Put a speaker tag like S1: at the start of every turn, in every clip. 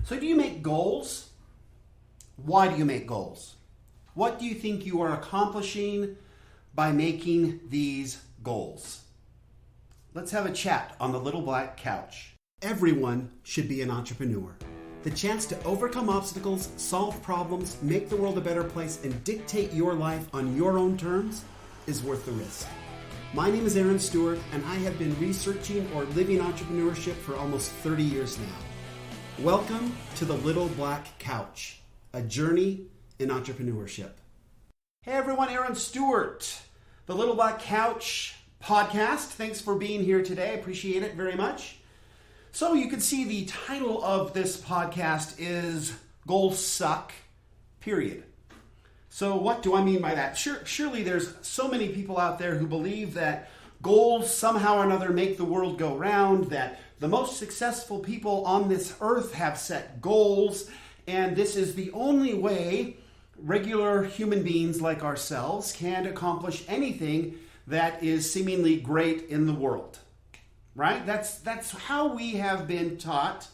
S1: So do you make goals? Why do you make goals? What do you think you are accomplishing by making these goals? Let's have a chat on the little black couch. Everyone should be an entrepreneur. The chance to overcome obstacles, solve problems, make the world a better place, and dictate your life on your own terms is worth the risk. My name is Aaron Stewart, and I have been researching or living entrepreneurship for almost 30 years now. Welcome to the Little Black Couch, a journey in entrepreneurship. Hey everyone, Aaron Stewart, the Little Black Couch podcast. Thanks for being here today. I appreciate it very much. So you can see the title of this podcast is Goals Suck, period. So what do I mean by that? Surely there's so many people out there who believe that goals somehow or another make the world go round, that the most successful people on this earth have set goals, and this is the only way regular human beings like ourselves can accomplish anything that is seemingly great in the world. Right? That's how we have been taught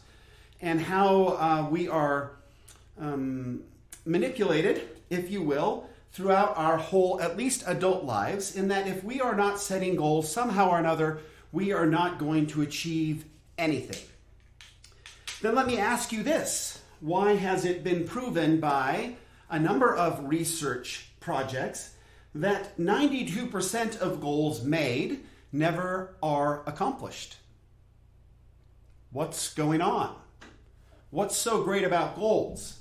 S1: and how we are manipulated, if you will, throughout our whole, at least adult lives, in that if we are not setting goals somehow or another, we are not going to achieve anything. Then let me ask you this. Why has it been proven by a number of research projects that 92% of goals made never are accomplished? What's going on? What's so great about goals?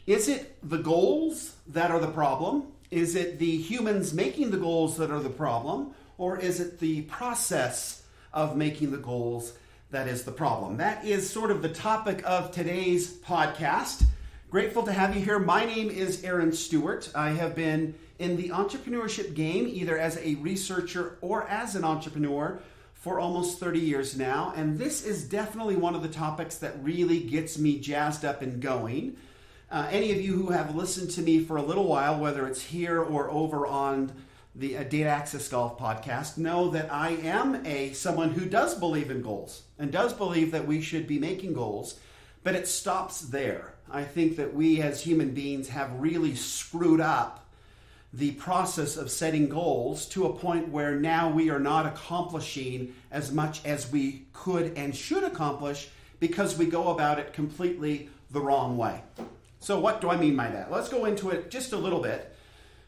S1: Is it the goals that are the problem? Is it the humans making the goals that are the problem? Or is it the process of making the goals that is the problem? That is sort of the topic of today's podcast. Grateful to have you here. My name is Aaron Stewart. I have been in the entrepreneurship game, either as a researcher or as an entrepreneur, for almost 30 years now. And this is definitely one of the topics that really gets me jazzed up and going. Any of you who have listened to me for a little while, whether it's here or over on the Data Access Golf podcast, know that I am someone who does believe in goals and does believe that we should be making goals, but it stops there. I think that we as human beings have really screwed up the process of setting goals to a point where now we are not accomplishing as much as we could and should accomplish because we go about it completely the wrong way. So what do I mean by that? Let's go into it just a little bit.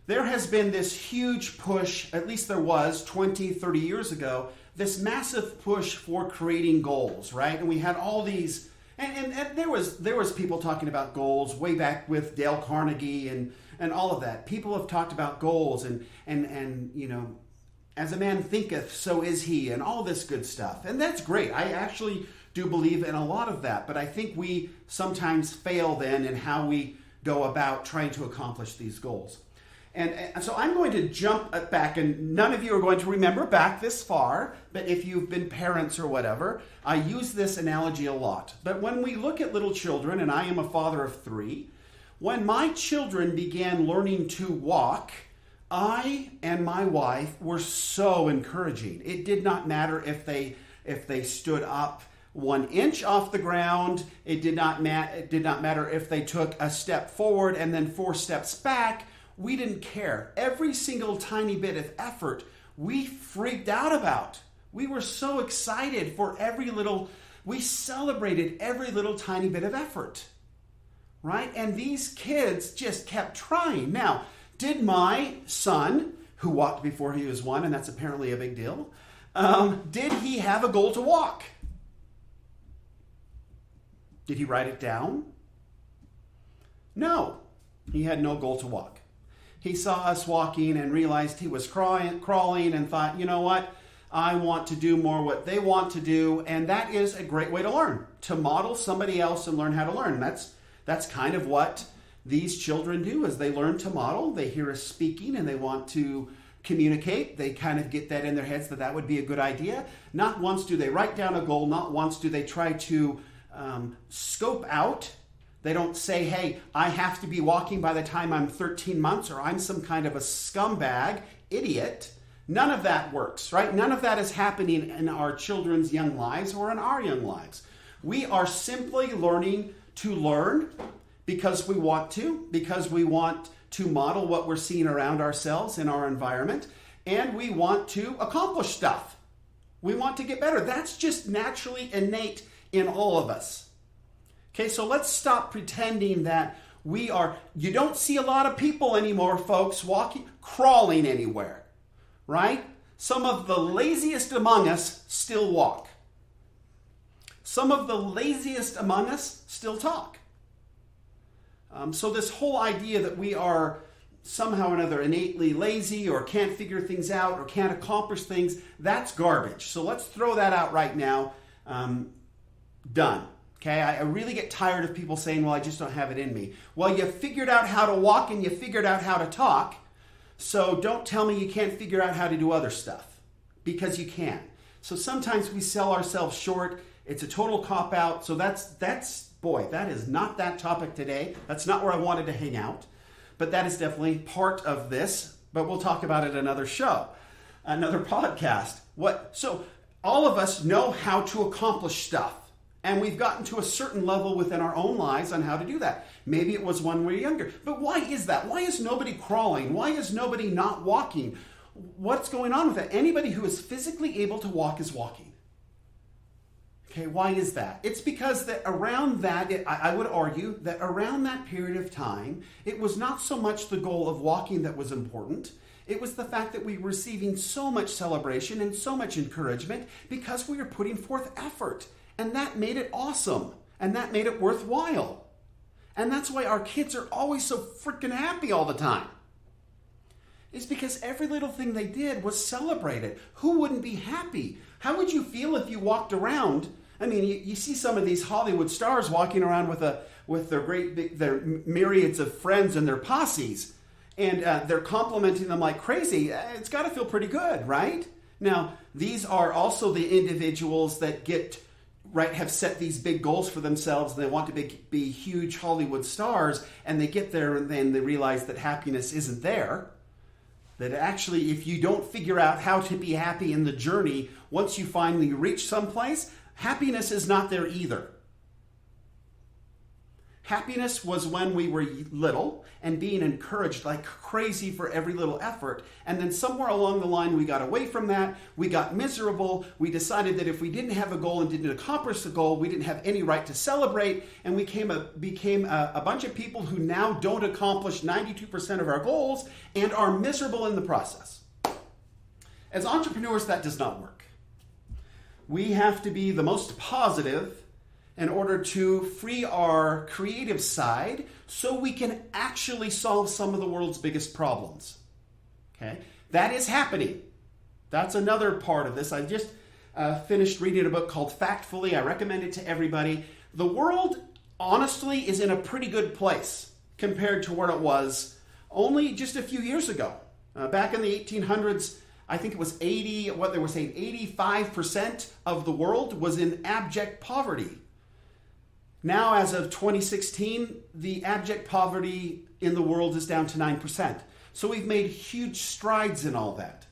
S1: There has been this huge push, at least there was 20, 30 years ago, this massive push for creating goals, right? And we had all these, and there was people talking about goals way back with Dale Carnegie and all of that. People have talked about goals and you know, as a man thinketh, so is he, and all this good stuff. And that's great. I actually do believe in a lot of that, but I think we sometimes fail then in how we go about trying to accomplish these goals. And so I'm going to jump back, and none of you are going to remember back this far, but if you've been parents or whatever, I use this analogy a lot. But when we look at little children, and I am a father of 3, when my children began learning to walk, I and my wife were so encouraging. It did not matter if they stood up 1 inch off the ground. It did not matter if they took a step forward and then 4 steps back. We didn't care. Every single tiny bit of effort we freaked out about. We were so excited for we celebrated every little tiny bit of effort, right? And these kids just kept trying. Now, did my son, who walked before he was 1, and that's apparently a big deal, did he have a goal to walk? Did he write it down? No, he had no goal to walk. He saw us walking and realized he was crawling and thought, you know what? I want to do more what they want to do. And that is a great way to learn, to model somebody else and learn how to learn. That's kind of what these children do, is they learn to model. They hear us speaking and they want to communicate. They kind of get that in their heads that would be a good idea. Not once do they write down a goal. Not once do they try to scope out. They don't say, hey, I have to be walking by the time I'm 13 months or I'm some kind of a scumbag idiot. None of that works, right? None of that is happening in our children's young lives or in our young lives. We are simply learning to learn because we want to model what we're seeing around ourselves in our environment, and we want to accomplish stuff. We want to get better. That's just naturally innate in all of us. Okay, so let's stop pretending that you don't see a lot of people anymore, folks, crawling anywhere, right? Some of the laziest among us still walk. Some of the laziest among us still talk. So this whole idea that we are somehow or another innately lazy or can't figure things out or can't accomplish things, that's garbage. So let's throw that out right now. Done. Okay, I really get tired of people saying, well, I just don't have it in me. Well, you figured out how to walk and you figured out how to talk. So don't tell me you can't figure out how to do other stuff, because you can. So sometimes we sell ourselves short. It's a total cop-out. So that is not that topic today. That's not where I wanted to hang out. But that is definitely part of this. But we'll talk about it another show, another podcast. So all of us know how to accomplish stuff. And we've gotten to a certain level within our own lives on how to do that. Maybe it was when we were younger. But why is that? Why is nobody crawling? Why is nobody not walking? What's going on with that? Anybody who is physically able to walk is walking. Okay, why is that? It's because that around that, I would argue that around that period of time, it was not so much the goal of walking that was important. It was the fact that we were receiving so much celebration and so much encouragement because we were putting forth effort. And that made it awesome. And that made it worthwhile. And that's why our kids are always so freaking happy all the time. It's because every little thing they did was celebrated. Who wouldn't be happy? How would you feel if you walked around? I mean, you see some of these Hollywood stars walking around with their myriads of friends and their posses. And they're complimenting them like crazy. It's got to feel pretty good, right? Now, these are also the individuals that have set these big goals for themselves, and they want to be huge Hollywood stars, and they get there and then they realize that happiness isn't there. That actually, if you don't figure out how to be happy in the journey, once you finally reach someplace, happiness is not there either. Happiness was when we were little and being encouraged like crazy for every little effort. And then somewhere along the line, we got away from that. We got miserable. We decided that if we didn't have a goal and didn't accomplish the goal, we didn't have any right to celebrate. And we became a bunch of people who now don't accomplish 92% of our goals and are miserable in the process. As entrepreneurs, that does not work. We have to be the most positive in order to free our creative side so we can actually solve some of the world's biggest problems. Okay? That is happening. That's another part of this. I just finished reading a book called Factfully. I recommend it to everybody. The world, honestly, is in a pretty good place compared to where it was only just a few years ago. Back in the 1800s, I think it was 85% of the world was in abject poverty. Now, as of 2016, the abject poverty in the world is down to 9%. So we've made huge strides in all that.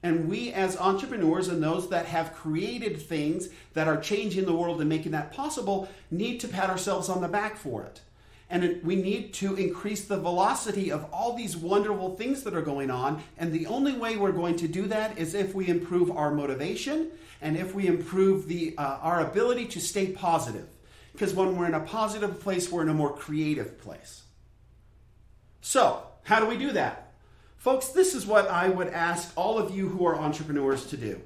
S1: And we as entrepreneurs and those that have created things that are changing the world and making that possible need to pat ourselves on the back for it. And we need to increase the velocity of all these wonderful things that are going on. And the only way we're going to do that is if we improve our motivation and if we improve our ability to stay positive. Because when we're in a positive place, we're in a more creative place. So, how do we do that? Folks, this is what I would ask all of you who are entrepreneurs to do.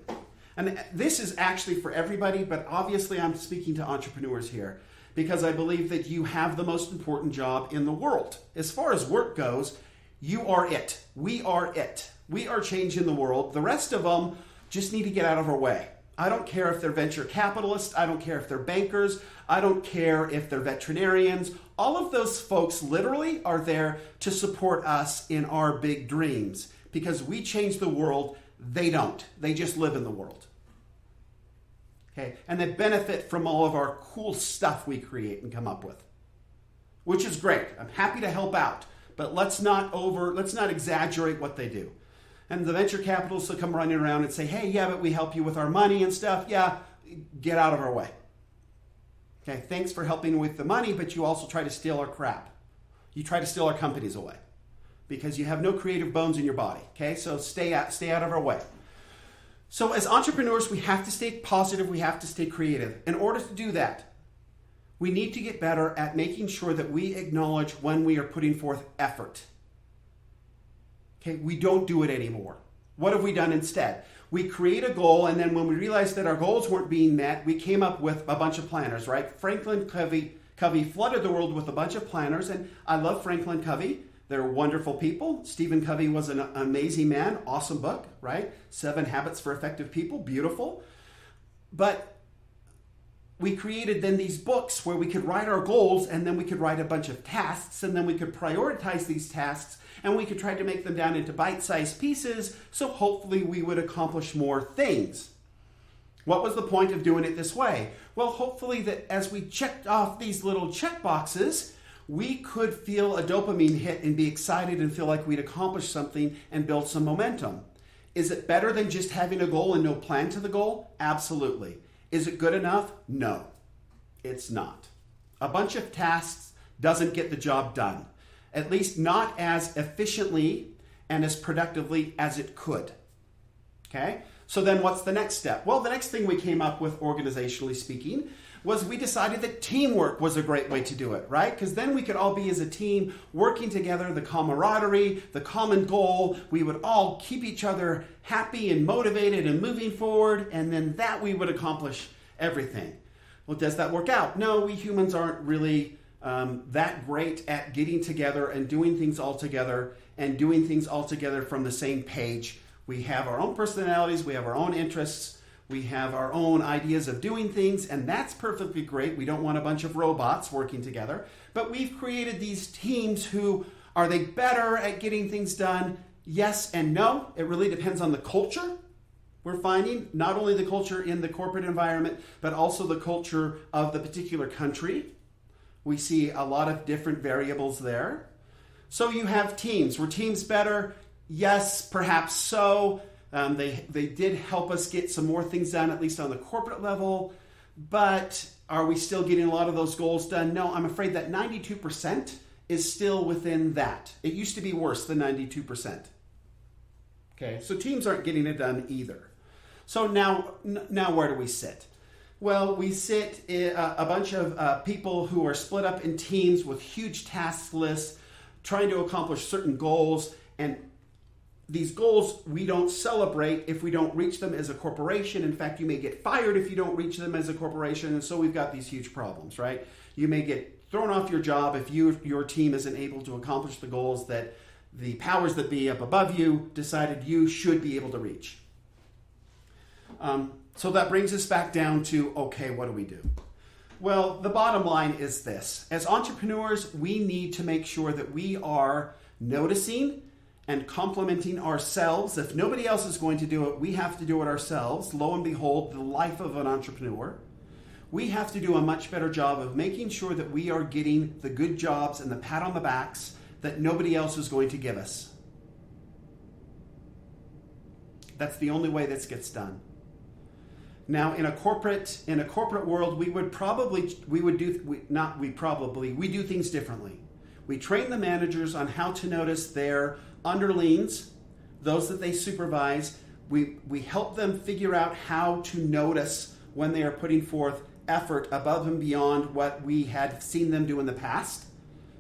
S1: And this is actually for everybody, but obviously I'm speaking to entrepreneurs here because I believe that you have the most important job in the world. As far as work goes, you are it. We are it. We are changing the world. The rest of them just need to get out of our way. I don't care if they're venture capitalists. I don't care if they're bankers. I don't care if they're veterinarians. All of those folks literally are there to support us in our big dreams because we change the world. They don't. They just live in the world. Okay, and they benefit from all of our cool stuff we create and come up with, which is great. I'm happy to help out, but let's not exaggerate what they do. And the venture capitalists will come running around and say, hey, yeah, but we help you with our money and stuff. Yeah, get out of our way. Okay, thanks for helping with the money, but you also try to steal our crap. You try to steal our companies away because you have no creative bones in your body. Okay, so stay out of our way. So as entrepreneurs, we have to stay positive. We have to stay creative. In order to do that, we need to get better at making sure that we acknowledge when we are putting forth effort. Okay, we don't do it anymore. What have we done instead? We create a goal, and then when we realized that our goals weren't being met, we came up with a bunch of planners, right? Franklin Covey flooded the world with a bunch of planners, and I love Franklin Covey. They're wonderful people. Stephen Covey was an amazing man. Awesome book, right? 7 Habits for Effective People. Beautiful. But we created then these books where we could write our goals, and then we could write a bunch of tasks, and then we could prioritize these tasks, and we could try to make them down into bite-sized pieces, so hopefully we would accomplish more things. What was the point of doing it this way? Well, hopefully that as we checked off these little check boxes, we could feel a dopamine hit and be excited and feel like we'd accomplished something and build some momentum. Is it better than just having a goal and no plan to the goal? Absolutely. Is it good enough? No, it's not. A bunch of tasks doesn't get the job done, at least not as efficiently and as productively as it could. Okay? So then what's the next step? Well, the next thing we came up with, organizationally speaking, was we decided that teamwork was a great way to do it, right? Because then we could all be as a team working together, the camaraderie, the common goal. We would all keep each other happy and motivated and moving forward, and then that we would accomplish everything. Well, does that work out? No, we humans aren't really that great at getting together and doing things all together and doing things all together from the same page. We have our own personalities, we have our own interests, we have our own ideas of doing things, and that's perfectly great. We don't want a bunch of robots working together, but we've created these teams who, are they better at getting things done? Yes and no. It really depends on the culture. We're finding not only the culture in the corporate environment, but also the culture of the particular country. We see a lot of different variables there. So you have teams. Were teams better? Yes, perhaps so. They did help us get some more things done, at least on the corporate level. But are we still getting a lot of those goals done? No, I'm afraid that 92% is still within that. It used to be worse than 92%. Okay, so teams aren't getting it done either. So now where do we sit? Well, we sit a bunch of people who are split up in teams with huge task lists, trying to accomplish certain goals, and these goals we don't celebrate if we don't reach them as a corporation. In fact, you may get fired if you don't reach them as a corporation, and so we've got these huge problems, right? You may get thrown off your job if your team isn't able to accomplish the goals that the powers that be up above you decided you should be able to reach. So that brings us back down to, okay, what do we do? Well, the bottom line is this. As entrepreneurs, we need to make sure that we are noticing and complimenting ourselves. If nobody else is going to do it, we have to do it ourselves. Lo and behold, the life of an entrepreneur. We have to do a much better job of making sure that we are getting the good jobs and the pat on the backs that nobody else is going to give us. That's the only way this gets done. Now, in a corporate world, we do things differently. We train the managers on how to notice their underlings, those that they supervise. We help them figure out how to notice when they are putting forth effort above and beyond what we had seen them do in the past.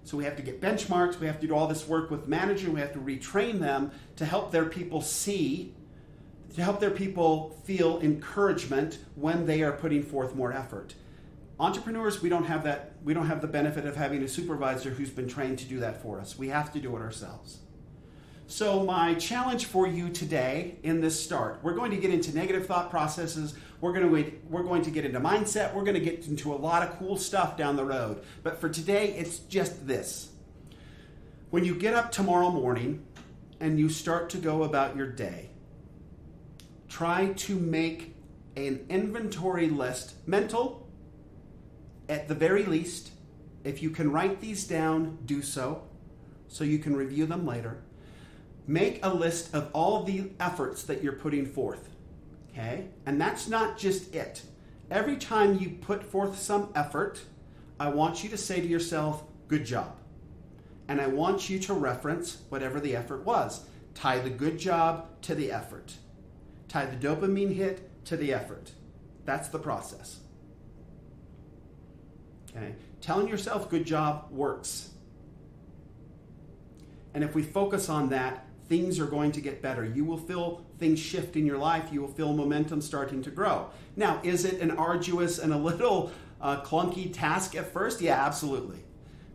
S1: So we have to get benchmarks. We have to do all this work with managers. We have to retrain them to help their people to help their people feel encouragement when they are putting forth more effort. Entrepreneurs, we don't have that. We don't have the benefit of having a supervisor who's been trained to do that for us. We have to do it ourselves. So my challenge for you today in this start, we're going to get into negative thought processes. We're going to get into mindset. We're going to get into a lot of cool stuff down the road. But for today, it's just this. When you get up tomorrow morning and you start to go about your day, try to make an inventory list, mental, at the very least. If you can write these down, do so you can review them later. Make a list of all of the efforts that you're putting forth, okay? And that's not just it. Every time you put forth some effort, I want you to say to yourself, good job. And I want you to reference whatever the effort was. Tie the good job to the effort. Tie the dopamine hit to the effort. That's the process. Okay? Telling yourself good job works. And if we focus on that, things are going to get better. You will feel things shift in your life. You will feel momentum starting to grow. Now, is it an arduous and a little clunky task at first? Yeah, absolutely.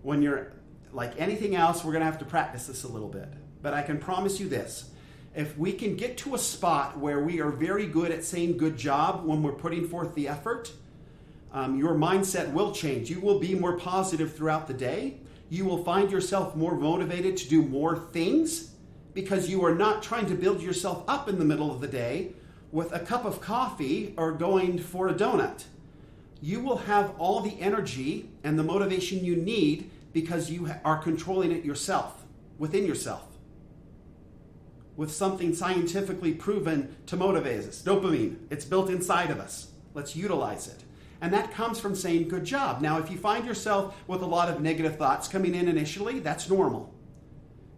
S1: When you're like anything else, we're going to have to practice this a little bit. But I can promise you this. If we can get to a spot where we are very good at saying good job when we're putting forth the effort, your mindset will change. You will be more positive throughout the day. You will find yourself more motivated to do more things because you are not trying to build yourself up in the middle of the day with a cup of coffee or going for a donut. You will have all the energy and the motivation you need because you are controlling it yourself, within yourself, with something scientifically proven to motivate us. Dopamine, it's built inside of us. Let's utilize it. And that comes from saying good job. Now, if you find yourself with a lot of negative thoughts coming in initially, that's normal.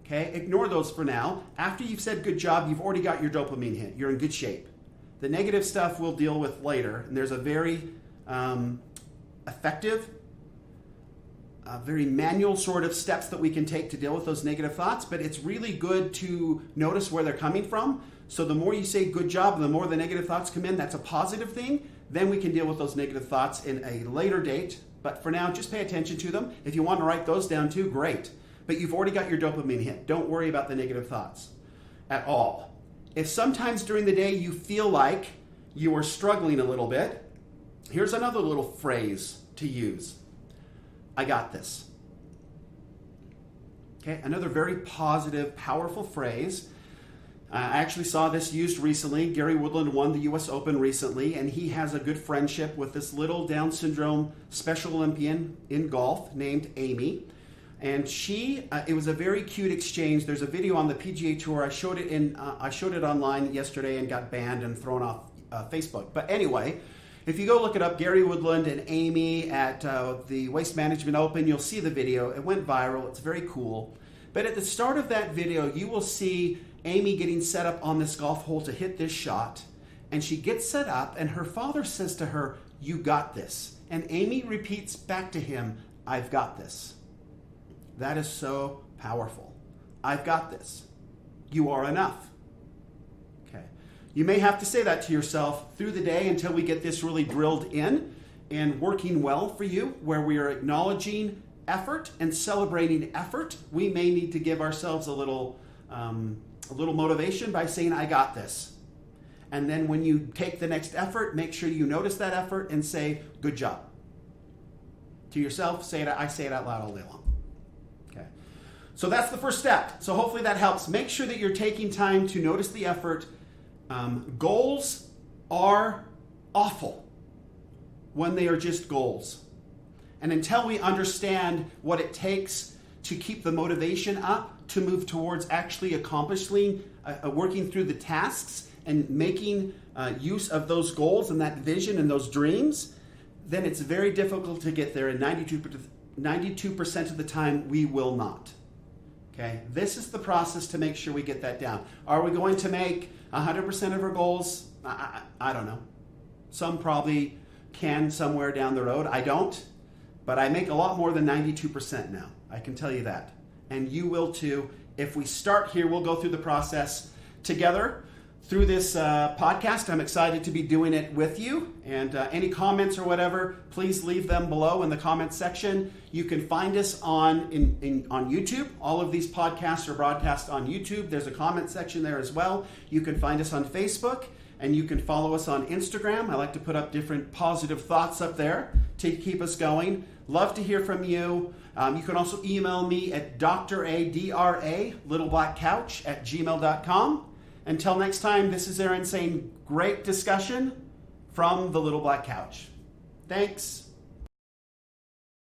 S1: Okay, ignore those for now. After you've said good job, you've already got your dopamine hit. You're in good shape. The negative stuff we'll deal with later. And there's a very effective, very manual sort of steps that we can take to deal with those negative thoughts, but it's really good to notice where they're coming from. So the more you say good job, the more the negative thoughts come in, that's a positive thing. Then we can deal with those negative thoughts in a later date. But for now, just pay attention to them. If you want to write those down too, great. But you've already got your dopamine hit. Don't worry about the negative thoughts at all. If sometimes during the day you feel like you are struggling a little bit, here's another little phrase to use. I got this. Okay, another very positive, powerful phrase. I actually saw this used recently. Gary Woodland won the U.S. Open recently, and he has a good friendship with this little Down syndrome Special Olympian in golf named Amy. And it was a very cute exchange. There's a video on the PGA Tour. I showed it online yesterday and got banned and thrown off Facebook. But anyway, if you go look it up, Gary Woodland and Amy at the Waste Management Open, you'll see the video. It went viral. It's very cool. But at the start of that video, you will see Amy getting set up on this golf hole to hit this shot. And she gets set up, and her father says to her, "You got this." And Amy repeats back to him, "I've got this." That is so powerful. I've got this. You are enough. Okay. You may have to say that to yourself through the day until we get this really drilled in and working well for you, where we are acknowledging effort and celebrating effort. We may need to give ourselves a little motivation by saying, "I got this." And then when you take the next effort, make sure you notice that effort and say, "Good job." To yourself, say it. I say it out loud all day long. Okay. So that's the first step. So hopefully that helps. Make sure that you're taking time to notice the effort. Goals are awful when they are just goals. And until we understand what it takes to keep the motivation up, to move towards actually accomplishing, working through the tasks and making use of those goals and that vision and those dreams, then it's very difficult to get there. And 92% of the time, we will not. Okay, this is the process to make sure we get that down. Are we going to make 100% of our goals? I don't know. Some probably can somewhere down the road. I don't, but I make a lot more than 92% now. I can tell you that. And you will too. If we start here, we'll go through the process together through this podcast. I'm excited to be doing it with you. And any comments or whatever, please leave them below in the comments section. You can find us on YouTube. All of these podcasts are broadcast on YouTube. There's a comment section there as well. You can find us on Facebook, and you can follow us on Instagram. I like to put up different positive thoughts up there to keep us going. Love to hear from you. You can also email me at dra littleblackcouch@gmail.com. Until next time, this is Aaron saying great discussion from the Little Black Couch. Thanks.